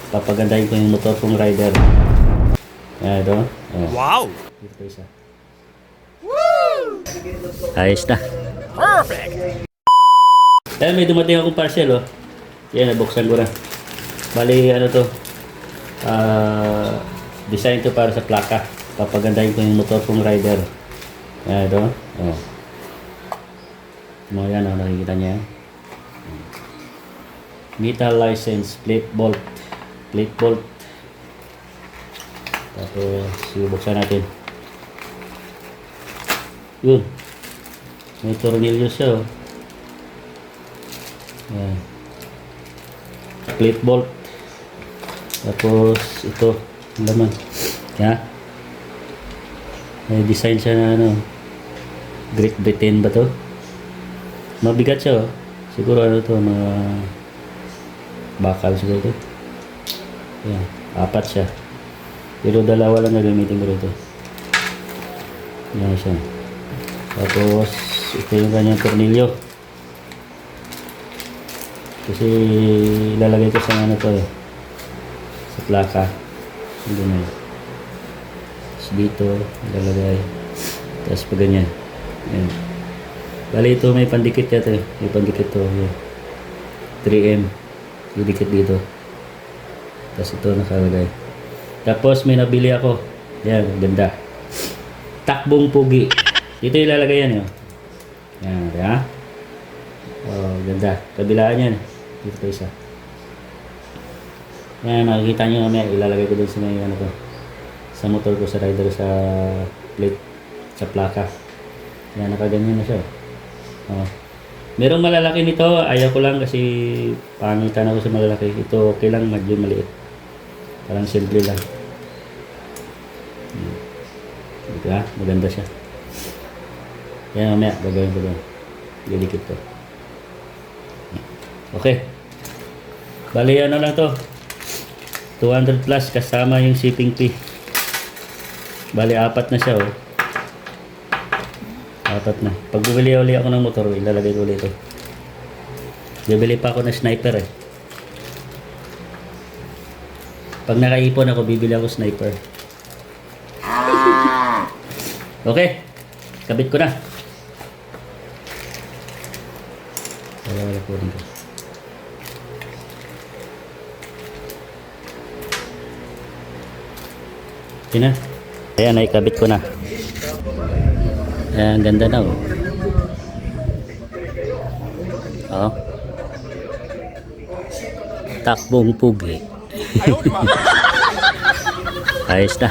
Papagandahin ko yung motor kong rider. Ayan ito. Oh. Wow! Dito isa. Woo! Ayos na. Perfect! Ayan, may dumating akong parcel, oh. Yan, nabuksan ko na. Bali, ano to? Design to para sa plaka. Papagandahin ko yung motor kong rider. Ayan ito. Oh. Mga yan, oh, nakikita niya. Metal license, plate bolt. Plate bolt. Tapos, buksan natin. Yun. May tornilyo siya, oh. Ayan. Plate bolt. Tapos, ito. Laman. Yan. May design siya na ano. Great Britain ba to? Mabigat siya, oh. Siguro ano to, mga bakal siguro to. Ayan. 4 siya. Pero dalawa lang gagamitin ko rito. Yan siya. Tapos, ito yung kanyang tornilyo. Kasi ilalagay ko sa ano to eh. Sa plaka. Hindi na yun. Tapos dito, ilalagay. Tapos pa ganyan. Yan. Bali ito may pandikit yata eh. May pandikit to. Yan. 3M. Didikit dito. Tapos ito nakalagay. Tapos may nabili ako. Yan, ganda. Takbong pugi. Dito ilalagay yan yun. Yan, kaya. Oh, ganda. Kabilaan yan. Dito pa isa. Yan, makikita nyo mamaya. Ilalagay ko dun sa may ano ko. Sa motor ko, sa rider, sa plate, sa plaka. Yan, nakaganyan na siya. Oh. Merong malalaki nito. Ayaw ko lang kasi pangitan ako sa malalaki. Ito okay lang, medyo maliit. Parang simple lang. Diba? Maganda siya. Yan, mamaya. Gagawin ko doon. Didikit ko. Okay. Bali, ano lang to. 200 plus kasama yung shipping fee. Bali, 4 na siya, oh. 4 na. Pag bumili uli ako ng motor, ilalagay ko ulit ito. Bibili pa ako ng sniper, eh. Pag nakaipon ako, bibili ako sniper. Okay. Kabit ko na. Wala po dito. Okay na. Ayan, naikabit ko na. Ayan, ganda na, oh. Oh. Takbong pugi. Ayos na.